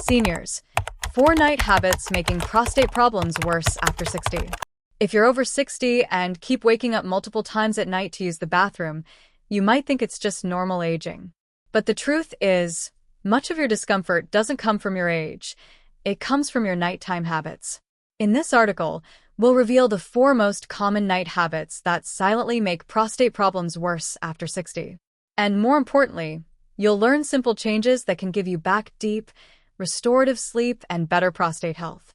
Seniors, 4 night habits making prostate problems worse after 60. If you're over 60 and keep waking up multiple times at night to use the bathroom, you might think it's just normal aging. But the truth is, much of your discomfort doesn't come from your age. It comes from your nighttime habits. In this article, we'll reveal the 4 most common night habits that silently make prostate problems worse after 60. And more importantly, you'll learn simple changes that can give you back deep, restorative sleep and better prostate health.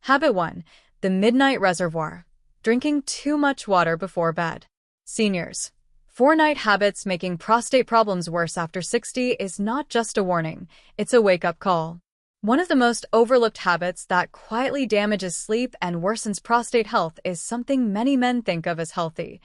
Habit 1. The midnight reservoir. Drinking too much water before bed. Seniors, 4 night habits making prostate problems worse after 60 is not just a warning, it's a wake-up call. One of the most overlooked habits that quietly damages sleep and worsens prostate health is something many men think of as healthy: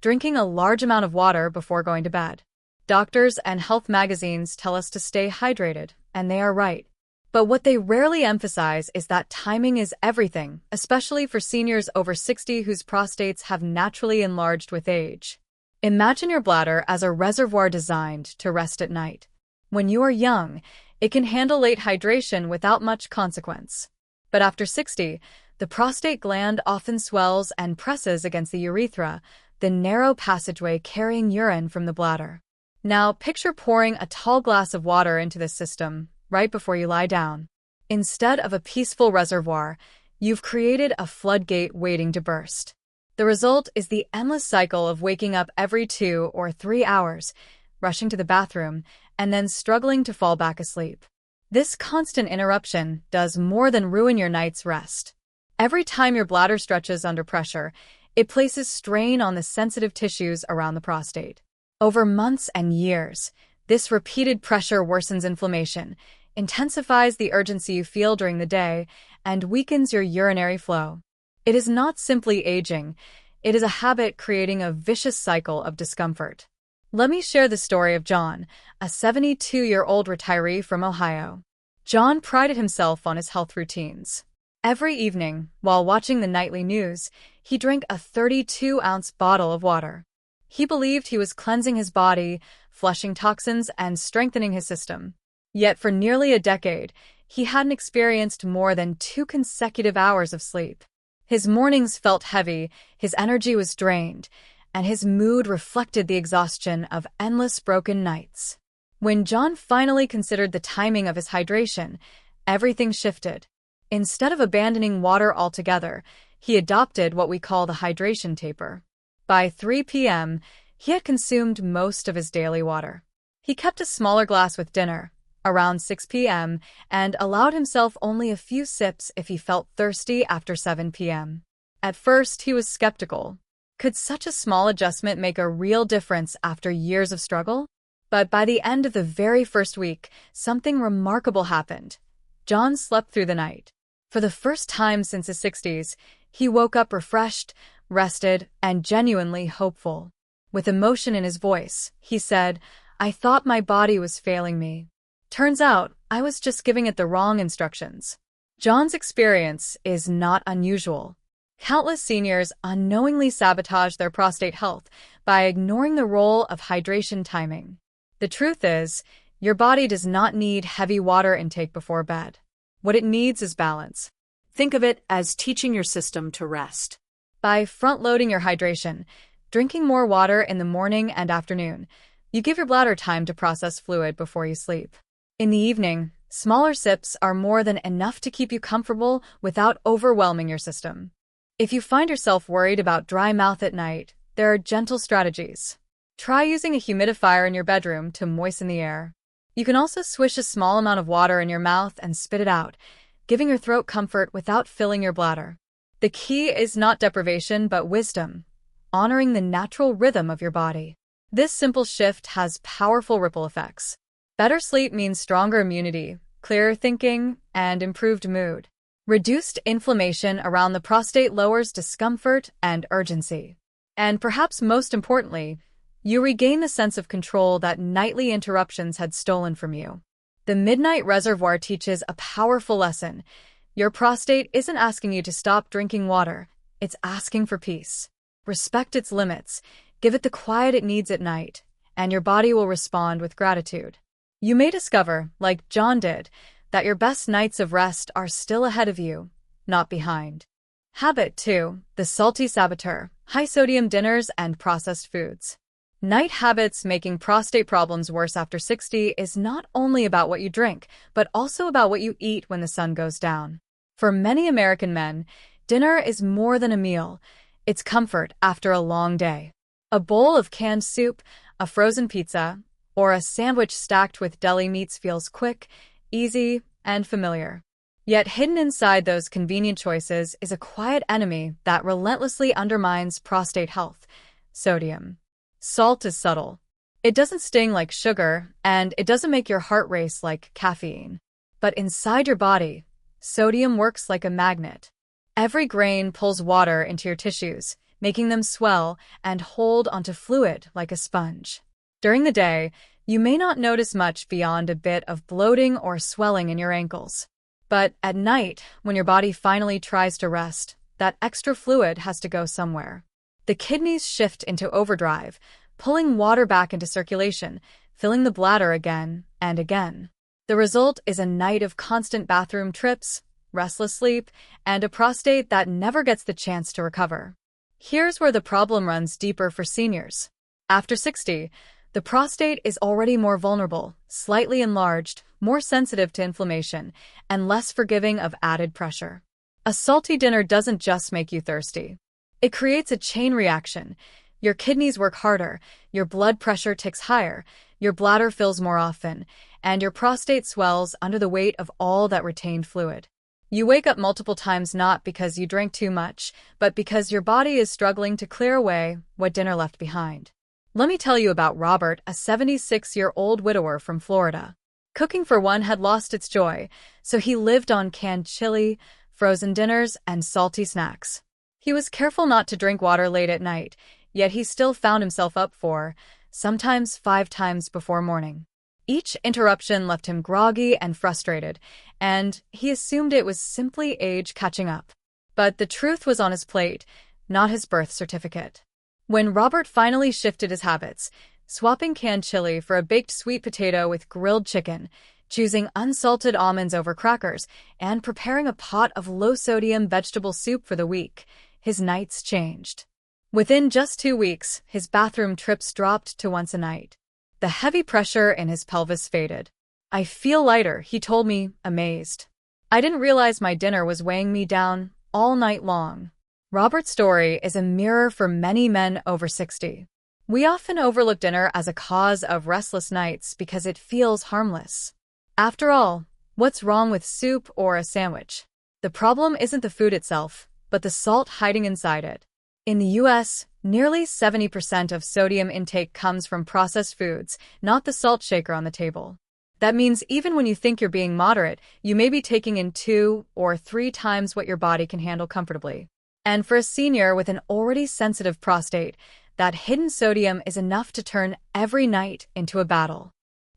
drinking a large amount of water before going to bed. Doctors and health magazines tell us to stay hydrated, and they are right. But what they rarely emphasize is that timing is everything, especially for seniors over 60 whose prostates have naturally enlarged with age. Imagine your bladder as a reservoir designed to rest at night. When you are young, it can handle late hydration without much consequence. But after 60, the prostate gland often swells and presses against the urethra, the narrow passageway carrying urine from the bladder. Now, picture pouring a tall glass of water into this system right before you lie down. Instead of a peaceful reservoir, you've created a floodgate waiting to burst. The result is the endless cycle of waking up every 2 or 3 hours, rushing to the bathroom, and then struggling to fall back asleep. This constant interruption does more than ruin your night's rest. Every time your bladder stretches under pressure, it places strain on the sensitive tissues around the prostate. Over months and years, this repeated pressure worsens inflammation, intensifies the urgency you feel during the day, and weakens your urinary flow. It is not simply aging, it is a habit creating a vicious cycle of discomfort. Let me share the story of John, a 72-year-old retiree from Ohio. John prided himself on his health routines. Every evening, while watching the nightly news, he drank a 32-ounce bottle of water. He believed he was cleansing his body, flushing toxins, and strengthening his system. Yet for nearly a decade, he hadn't experienced more than 2 consecutive hours of sleep. His mornings felt heavy, his energy was drained, and his mood reflected the exhaustion of endless broken nights. When John finally considered the timing of his hydration, everything shifted. Instead of abandoning water altogether, he adopted what we call the hydration taper. By 3 p.m., he had consumed most of his daily water. He kept a smaller glass with dinner, around 6 p.m., and allowed himself only a few sips if he felt thirsty after 7 p.m. At first, he was skeptical. Could such a small adjustment make a real difference after years of struggle? But by the end of the very first week, something remarkable happened. John slept through the night. For the first time since his 60s, he woke up refreshed, rested, and genuinely hopeful. With emotion in his voice, he said, "I thought my body was failing me. Turns out, I was just giving it the wrong instructions." John's experience is not unusual. Countless seniors unknowingly sabotage their prostate health by ignoring the role of hydration timing. The truth is, your body does not need heavy water intake before bed. What it needs is balance. Think of it as teaching your system to rest. By front-loading your hydration, drinking more water in the morning and afternoon, you give your bladder time to process fluid before you sleep. In the evening, smaller sips are more than enough to keep you comfortable without overwhelming your system. If you find yourself worried about dry mouth at night, there are gentle strategies. Try using a humidifier in your bedroom to moisten the air. You can also swish a small amount of water in your mouth and spit it out, giving your throat comfort without filling your bladder. The key is not deprivation but wisdom, honoring the natural rhythm of your body. This simple shift has powerful ripple effects. Better sleep means stronger immunity, clearer thinking, and improved mood. Reduced inflammation around the prostate lowers discomfort and urgency. And perhaps most importantly, you regain the sense of control that nightly interruptions had stolen from you. The midnight reservoir teaches a powerful lesson. Your prostate isn't asking you to stop drinking water, it's asking for peace. Respect its limits, give it the quiet it needs at night, and your body will respond with gratitude. You may discover, like John did, that your best nights of rest are still ahead of you, not behind. Habit 2. The salty saboteur, high-sodium dinners and processed foods. Night habits making prostate problems worse after 60 is not only about what you drink, but also about what you eat when the sun goes down. For many American men, dinner is more than a meal. It's comfort after a long day. A bowl of canned soup, a frozen pizza, or a sandwich stacked with deli meats feels quick, easy, and familiar. Yet hidden inside those convenient choices is a quiet enemy that relentlessly undermines prostate health: sodium. Salt is subtle. It doesn't sting like sugar, and it doesn't make your heart race like caffeine. But inside your body, sodium works like a magnet. Every grain pulls water into your tissues, making them swell and hold onto fluid like a sponge. During the day, you may not notice much beyond a bit of bloating or swelling in your ankles. But at night, when your body finally tries to rest, that extra fluid has to go somewhere. The kidneys shift into overdrive, pulling water back into circulation, filling the bladder again and again. The result is a night of constant bathroom trips, restless sleep, and a prostate that never gets the chance to recover. Here's where the problem runs deeper for seniors. After 60, the prostate is already more vulnerable, slightly enlarged, more sensitive to inflammation, and less forgiving of added pressure. A salty dinner doesn't just make you thirsty. It creates a chain reaction. Your kidneys work harder, your blood pressure ticks higher, your bladder fills more often, and your prostate swells under the weight of all that retained fluid. You wake up multiple times not because you drank too much, but because your body is struggling to clear away what dinner left behind. Let me tell you about Robert, a 76-year-old widower from Florida. Cooking for one had lost its joy, so he lived on canned chili, frozen dinners, and salty snacks. He was careful not to drink water late at night, yet he still found himself up 4, sometimes 5 times before morning. Each interruption left him groggy and frustrated, and he assumed it was simply age catching up. But the truth was on his plate, not his birth certificate. When Robert finally shifted his habits, swapping canned chili for a baked sweet potato with grilled chicken, choosing unsalted almonds over crackers, and preparing a pot of low-sodium vegetable soup for the week, his nights changed. Within just 2 weeks, his bathroom trips dropped to once a night. The heavy pressure in his pelvis faded. "I feel lighter," he told me, amazed. "I didn't realize my dinner was weighing me down all night long." Robert's story is a mirror for many men over 60. We often overlook dinner as a cause of restless nights because it feels harmless. After all, what's wrong with soup or a sandwich? The problem isn't the food itself, but the salt hiding inside it. In the US, nearly 70% of sodium intake comes from processed foods, not the salt shaker on the table. That means even when you think you're being moderate, you may be taking in 2 or 3 times what your body can handle comfortably. And for a senior with an already sensitive prostate, that hidden sodium is enough to turn every night into a battle.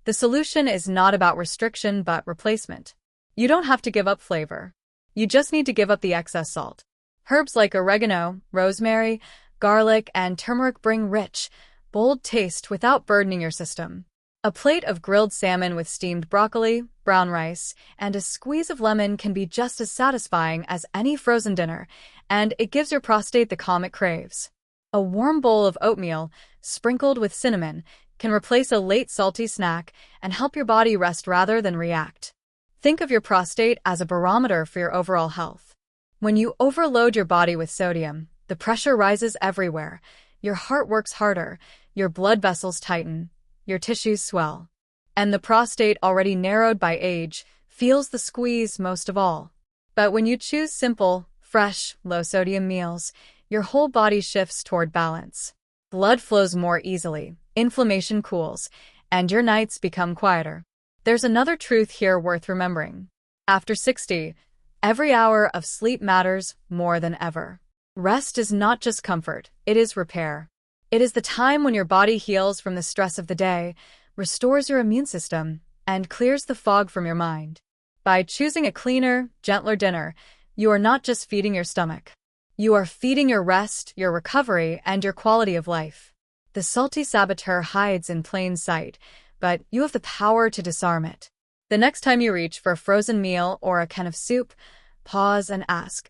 The solution is not about restriction but replacement. You don't have to give up flavor. You just need to give up the excess salt. Herbs like oregano, rosemary, garlic, and turmeric bring rich, bold taste without burdening your system. A plate of grilled salmon with steamed broccoli, brown rice, and a squeeze of lemon can be just as satisfying as any frozen dinner, and it gives your prostate the calm it craves. A warm bowl of oatmeal, sprinkled with cinnamon, can replace a late salty snack and help your body rest rather than react. Think of your prostate as a barometer for your overall health. When you overload your body with sodium, the pressure rises everywhere. Your heart works harder, your blood vessels tighten, your tissues swell. And the prostate, already narrowed by age, feels the squeeze most of all. But when you choose simple, fresh, low-sodium meals, your whole body shifts toward balance. Blood flows more easily, inflammation cools, and your nights become quieter. There's another truth here worth remembering. After 60, every hour of sleep matters more than ever. Rest is not just comfort, it is repair. It is the time when your body heals from the stress of the day, restores your immune system, and clears the fog from your mind. By choosing a cleaner, gentler dinner, you are not just feeding your stomach. You are feeding your rest, your recovery, and your quality of life. The salty saboteur hides in plain sight, but you have the power to disarm it. The next time you reach for a frozen meal or a can of soup, pause and ask,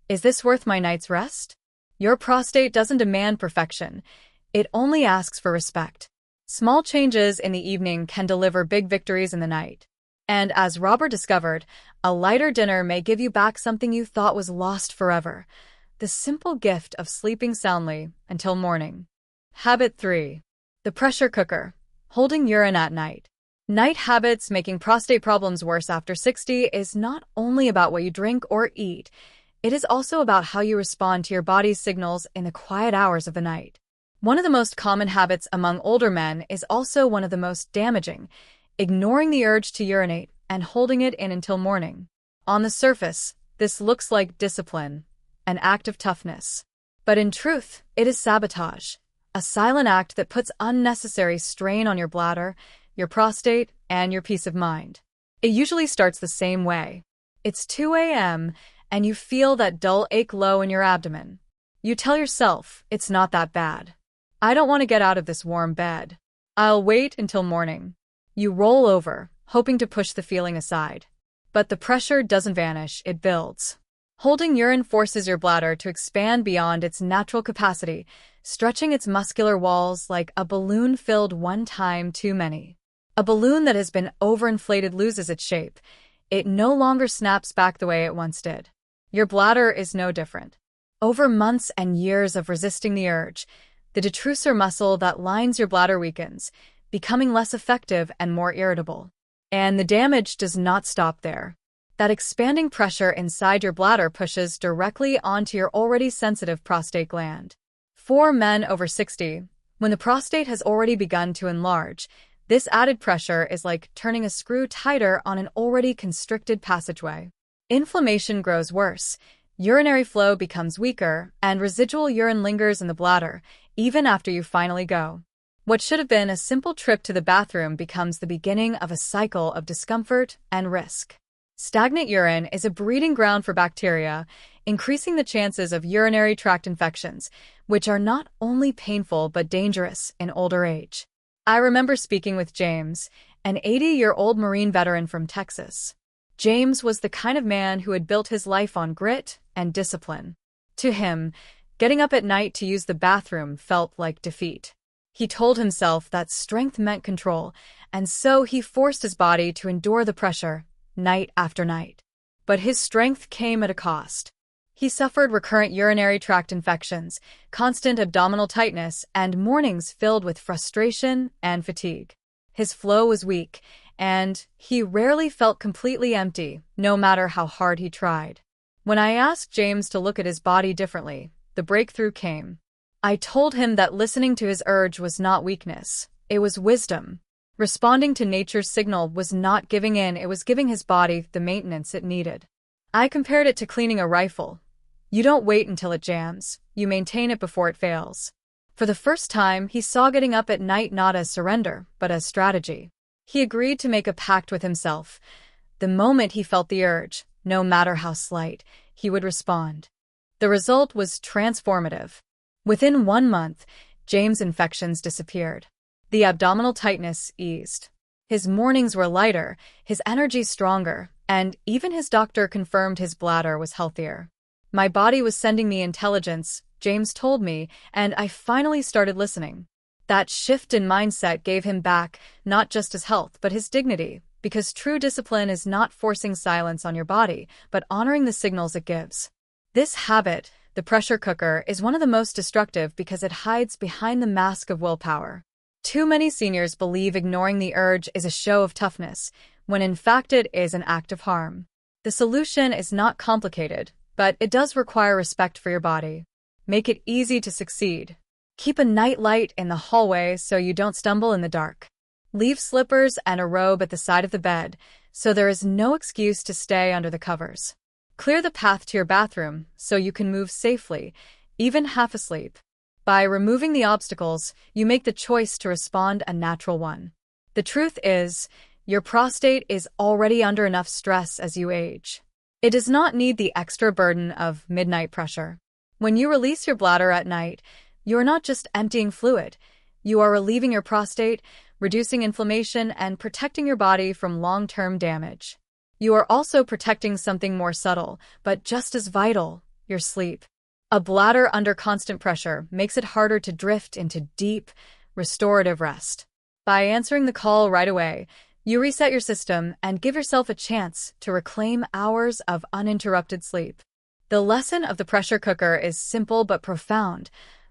is this worth my night's rest? Your prostate doesn't demand perfection. It only asks for respect. Small changes in the evening can deliver big victories in the night. And as Robert discovered, a lighter dinner may give you back something you thought was lost forever. The simple gift of sleeping soundly until morning. Habit 3. The pressure cooker. Holding urine at night. Night habits making prostate problems worse after 60 is not only about what you drink or eat, it is also about how you respond to your body's signals in the quiet hours of the night. One of the most common habits among older men is also one of the most damaging, ignoring the urge to urinate and holding it in until morning. On the surface, this looks like discipline, an act of toughness. But in truth, it is sabotage, a silent act that puts unnecessary strain on your bladder, your prostate, and your peace of mind. It usually starts the same way. It's 2 a.m., and you feel that dull ache low in your abdomen. You tell yourself, it's not that bad. I don't want to get out of this warm bed. I'll wait until morning. You roll over, hoping to push the feeling aside. But the pressure doesn't vanish, it builds. Holding urine forces your bladder to expand beyond its natural capacity, stretching its muscular walls like a balloon filled one time too many. A balloon that has been overinflated loses its shape. It no longer snaps back the way it once did. Your bladder is no different. Over months and years of resisting the urge, the detrusor muscle that lines your bladder weakens, becoming less effective and more irritable. And the damage does not stop there. That expanding pressure inside your bladder pushes directly onto your already sensitive prostate gland. For men over 60, when the prostate has already begun to enlarge, this added pressure is like turning a screw tighter on an already constricted passageway. Inflammation grows worse, urinary flow becomes weaker, and residual urine lingers in the bladder, even after you finally go. What should have been a simple trip to the bathroom becomes the beginning of a cycle of discomfort and risk. Stagnant urine is a breeding ground for bacteria, increasing the chances of urinary tract infections, which are not only painful but dangerous in older age. I remember speaking with James, an 80-year-old Marine veteran from Texas. James was the kind of man who had built his life on grit and discipline. To him, getting up at night to use the bathroom felt like defeat. He told himself that strength meant control, and so he forced his body to endure the pressure, night after night. But his strength came at a cost. He suffered recurrent urinary tract infections, constant abdominal tightness, and mornings filled with frustration and fatigue. His flow was weak, and he rarely felt completely empty, no matter how hard he tried. When I asked James to look at his body differently, the breakthrough came. I told him that listening to his urge was not weakness, it was wisdom. Responding to nature's signal was not giving in, it was giving his body the maintenance it needed. I compared it to cleaning a rifle. You don't wait until it jams, you maintain it before it fails. For the first time, he saw getting up at night not as surrender, but as strategy. He agreed to make a pact with himself. The moment he felt the urge, no matter how slight, he would respond. The result was transformative. Within 1 month, James' infections disappeared. The abdominal tightness eased. His mornings were lighter, his energy stronger, and even his doctor confirmed his bladder was healthier. My body was sending me intelligence, James told me, and I finally started listening. That shift in mindset gave him back not just his health but his dignity, because true discipline is not forcing silence on your body, but honoring the signals it gives. This habit, the pressure cooker, is one of the most destructive because it hides behind the mask of willpower. Too many seniors believe ignoring the urge is a show of toughness, when in fact it is an act of harm. The solution is not complicated, but it does require respect for your body. Make it easy to succeed. Keep a night light in the hallway so you don't stumble in the dark. Leave slippers and a robe at the side of the bed, so there is no excuse to stay under the covers. Clear the path to your bathroom so you can move safely, even half asleep. By removing the obstacles, you make the choice to respond a natural one. The truth is, your prostate is already under enough stress as you age. It does not need the extra burden of midnight pressure. When you release your bladder at night, you are not just emptying fluid. You are relieving your prostate, reducing inflammation and protecting your body from long-term damage. You are also protecting something more subtle, but just as vital, your sleep. A bladder under constant pressure makes it harder to drift into deep, restorative rest. By answering the call right away, you reset your system and give yourself a chance to reclaim hours of uninterrupted sleep. The lesson of the pressure cooker is simple but profound.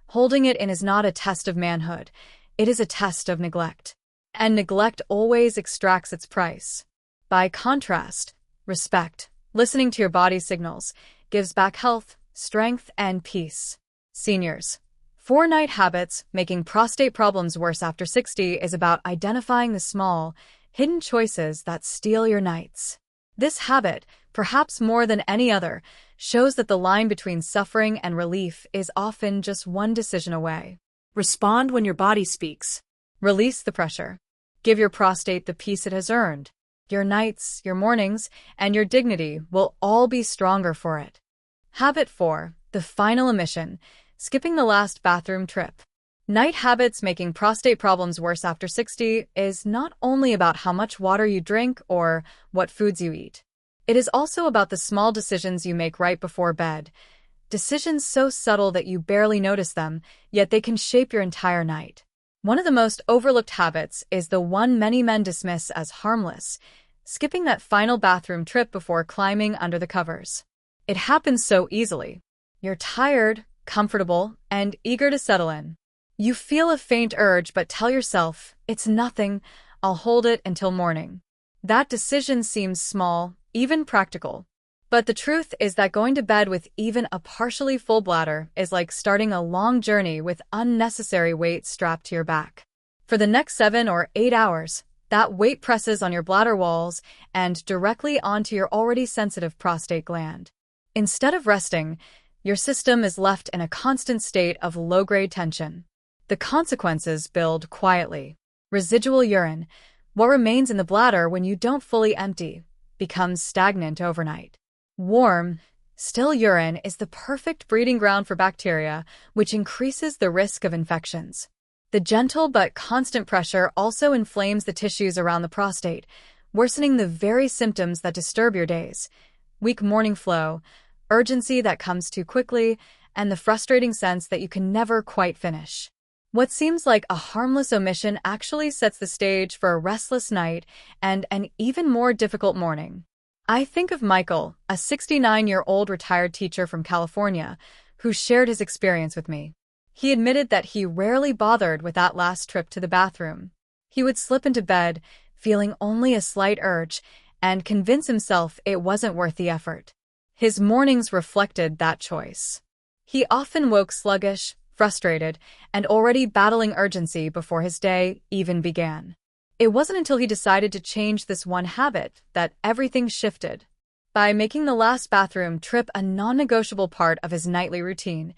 Holding it in is not a test of manhood. It is a test of neglect. And neglect always extracts its price. By contrast, respect, listening to your body's signals, gives back health, strength, and peace. Seniors. 4-night habits making prostate problems worse after 60 is about identifying the small, hidden choices that steal your nights. This habit, perhaps more than any other, shows that the line between suffering and relief is often just one decision away. Respond when your body speaks. Release the pressure. Give your prostate the peace it has earned. Your nights, your mornings, and your dignity will all be stronger for it. Habit 4. The final omission. Skipping the last bathroom trip. Night habits making prostate problems worse after 60 is not only about how much water you drink or what foods you eat. It is also about the small decisions you make right before bed. Decisions so subtle that you barely notice them, yet they can shape your entire night. One of the most overlooked habits is the one many men dismiss as harmless, skipping that final bathroom trip before climbing under the covers. It happens so easily. You're tired, comfortable, and eager to settle in. You feel a faint urge but tell yourself, it's nothing, I'll hold it until morning. That decision seems small, even practical. But the truth is that going to bed with even a partially full bladder is like starting a long journey with unnecessary weight strapped to your back. For the next 7 or 8 hours, that weight presses on your bladder walls and directly onto your already sensitive prostate gland. Instead of resting, your system is left in a constant state of low-grade tension. The consequences build quietly. Residual urine, what remains in the bladder when you don't fully empty, becomes stagnant overnight. Warm, still urine is the perfect breeding ground for bacteria, which increases the risk of infections. The gentle but constant pressure also inflames the tissues around the prostate, worsening the very symptoms that disturb your days. Weak morning flow, urgency that comes too quickly, and the frustrating sense that you can never quite finish. What seems like a harmless omission actually sets the stage for a restless night and an even more difficult morning. I think of Michael, a 69-year-old retired teacher from California, who shared his experience with me. He admitted that he rarely bothered with that last trip to the bathroom. He would slip into bed, feeling only a slight urge, and convince himself it wasn't worth the effort. His mornings reflected that choice. He often woke sluggish, frustrated, and already battling urgency before his day even began. It wasn't until he decided to change this one habit that everything shifted. By making the last bathroom trip a non-negotiable part of his nightly routine,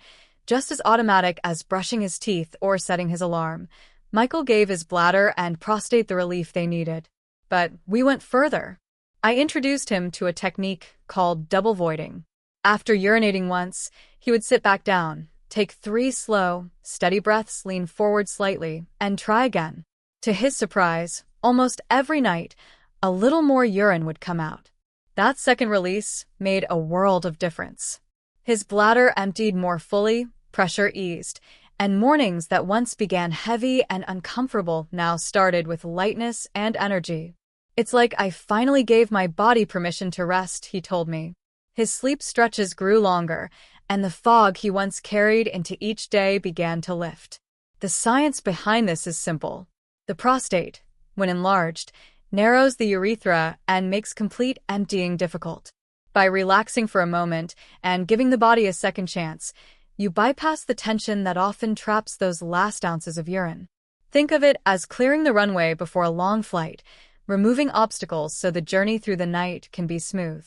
just as automatic as brushing his teeth or setting his alarm, Michael gave his bladder and prostate the relief they needed. But we went further. I introduced him to a technique called double voiding. After urinating once, he would sit back down, take 3 slow, steady breaths, lean forward slightly, and try again. To his surprise, almost every night, a little more urine would come out. That second release made a world of difference. His bladder emptied more fully, pressure eased, and mornings that once began heavy and uncomfortable now started with lightness and energy. It's like I finally gave my body permission to rest, he told me. His sleep stretches grew longer, and the fog he once carried into each day began to lift. The science behind this is simple. The prostate, when enlarged, narrows the urethra and makes complete emptying difficult. By relaxing for a moment and giving the body a second chance, you bypass the tension that often traps those last ounces of urine. Think of it as clearing the runway before a long flight, removing obstacles so the journey through the night can be smooth.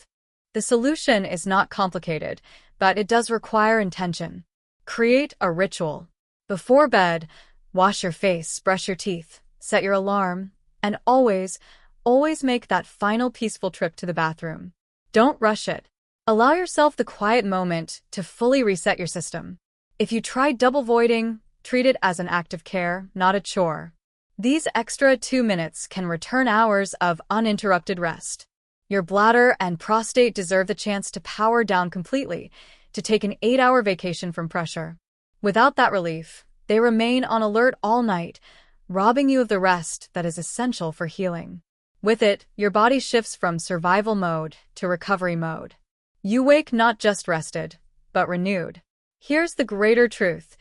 The solution is not complicated, but it does require intention. Create a ritual. Before bed, wash your face, brush your teeth, set your alarm, and always make that final peaceful trip to the bathroom. Don't rush it. Allow yourself the quiet moment to fully reset your system. If you try double voiding, treat it as an act of care, not a chore. These extra 2 minutes can return hours of uninterrupted rest. Your bladder and prostate deserve the chance to power down completely, to take an 8-hour vacation from pressure. Without that relief, they remain on alert all night, robbing you of the rest that is essential for healing. With it, your body shifts from survival mode to recovery mode. You wake not just rested, but renewed. Here's the greater truth.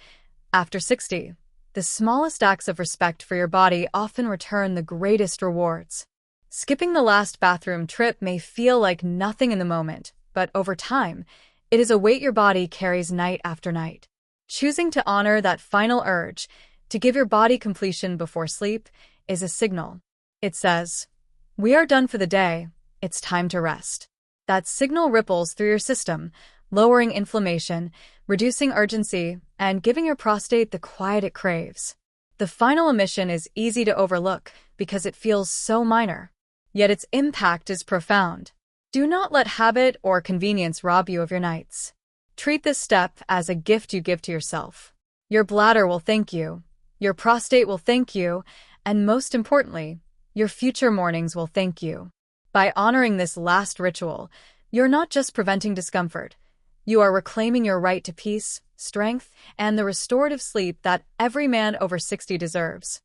After 60, the smallest acts of respect for your body often return the greatest rewards. Skipping the last bathroom trip may feel like nothing in the moment, but over time, it is a weight your body carries night after night. Choosing to honor that final urge, to give your body completion before sleep, is a signal. It says, "We are done for the day, it's time to rest." That signal ripples through your system, lowering inflammation, reducing urgency, and giving your prostate the quiet it craves. The final omission is easy to overlook because it feels so minor, yet its impact is profound. Do not let habit or convenience rob you of your nights. Treat this step as a gift you give to yourself. Your bladder will thank you, your prostate will thank you, and most importantly, your future mornings will thank you. By honoring this last ritual, you're not just preventing discomfort, you are reclaiming your right to peace, strength, and the restorative sleep that every man over 60 deserves.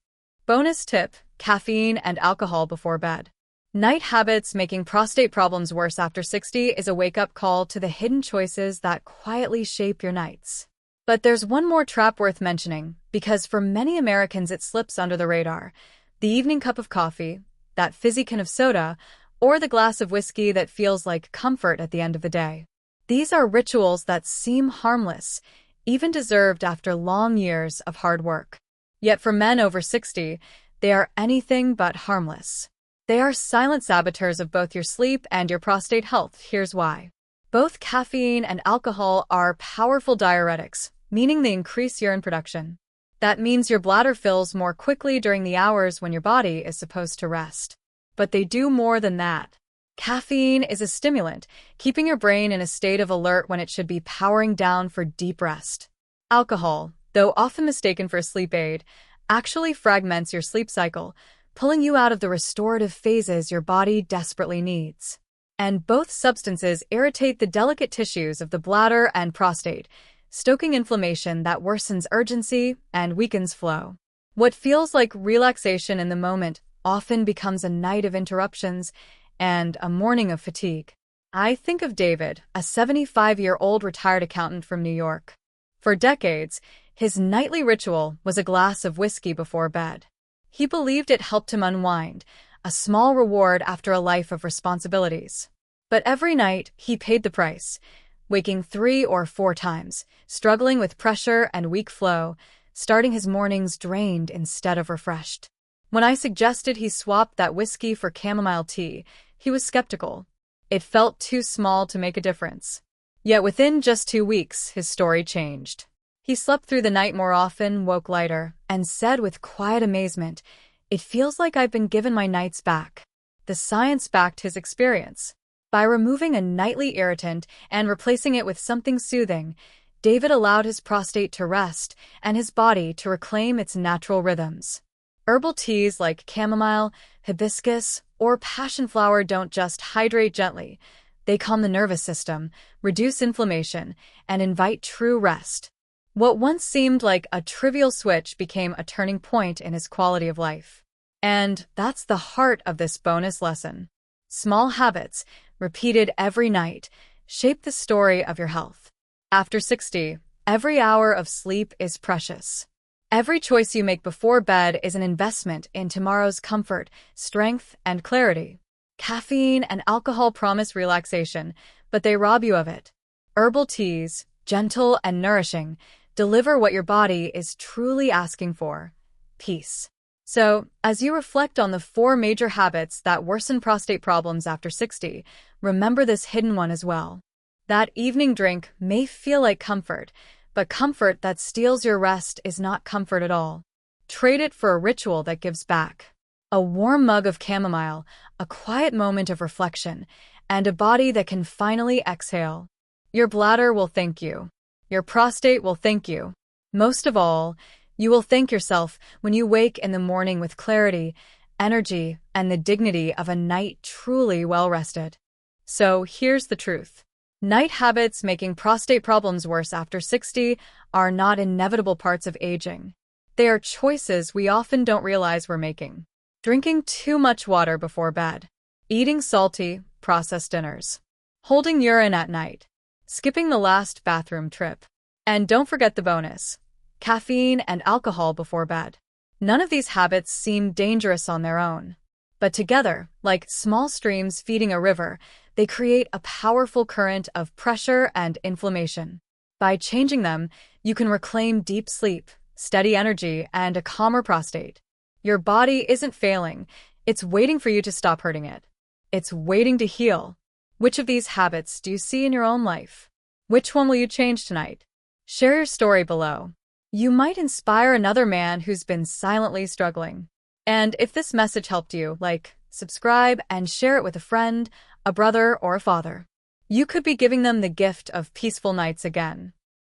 Bonus tip: caffeine and alcohol before bed. Night habits making prostate problems worse after 60 is a wake-up call to the hidden choices that quietly shape your nights. But there's one more trap worth mentioning, because for many Americans it slips under the radar. The evening cup of coffee, that fizzy can of soda, or the glass of whiskey that feels like comfort at the end of the day. These are rituals that seem harmless, even deserved after long years of hard work. Yet for men over 60, they are anything but harmless. They are silent saboteurs of both your sleep and your prostate health. Here's why. Both caffeine and alcohol are powerful diuretics, meaning they increase urine production. That means your bladder fills more quickly during the hours when your body is supposed to rest. But they do more than that. Caffeine is a stimulant, keeping your brain in a state of alert when it should be powering down for deep rest. Alcohol, though often mistaken for a sleep aid, actually fragments your sleep cycle, pulling you out of the restorative phases your body desperately needs. And both substances irritate the delicate tissues of the bladder and prostate, stoking inflammation that worsens urgency and weakens flow. What feels like relaxation in the moment often becomes a night of interruptions and a morning of fatigue. I think of David, a 75-year-old retired accountant from New York. For decades, his nightly ritual was a glass of whiskey before bed. He believed it helped him unwind, a small reward after a life of responsibilities. But every night, he paid the price, waking 3 or 4 times, struggling with pressure and weak flow, starting his mornings drained instead of refreshed. When I suggested he swap that whiskey for chamomile tea, he was skeptical. It felt too small to make a difference. Yet within just 2 weeks, his story changed. He slept through the night more often, woke lighter, and said with quiet amazement, "It feels like I've been given my nights back." The science backed his experience. By removing a nightly irritant and replacing it with something soothing, David allowed his prostate to rest and his body to reclaim its natural rhythms. Herbal teas like chamomile, hibiscus, or passion flower don't just hydrate gently. They calm the nervous system, reduce inflammation, and invite true rest. What once seemed like a trivial switch became a turning point in his quality of life. And that's the heart of this bonus lesson. Small habits, repeated every night, shape the story of your health. After 60, every hour of sleep is precious. Every choice you make before bed is an investment in tomorrow's comfort, strength, and clarity. Caffeine and alcohol promise relaxation, but they rob you of it. Herbal teas, gentle and nourishing, deliver what your body is truly asking for: peace. So, as you reflect on the 4 major habits that worsen prostate problems after 60, remember this hidden one as well. That evening drink may feel like comfort, but comfort that steals your rest is not comfort at all. Trade it for a ritual that gives back. A warm mug of chamomile, a quiet moment of reflection, and a body that can finally exhale. Your bladder will thank you. Your prostate will thank you. Most of all, You will thank yourself when you wake in the morning with clarity, energy, and the dignity of a night truly well-rested. So here's the truth. Night habits making prostate problems worse after 60 are not inevitable parts of aging. They are choices we often don't realize we're making. Drinking too much water before bed, eating salty, processed dinners, holding urine at night, skipping the last bathroom trip. And don't forget the bonus: caffeine and alcohol before bed. None of these habits seem dangerous on their own. But together, like small streams feeding a river, they create a powerful current of pressure and inflammation. By changing them, you can reclaim deep sleep, steady energy, and a calmer prostate. Your body isn't failing. It's waiting for you to stop hurting it. It's waiting to heal. Which of these habits do you see in your own life? Which one will you change tonight? Share your story below. You might inspire another man who's been silently struggling. And if this message helped you, like, subscribe, and share it with a friend, a brother, or a father. You could be giving them the gift of peaceful nights again.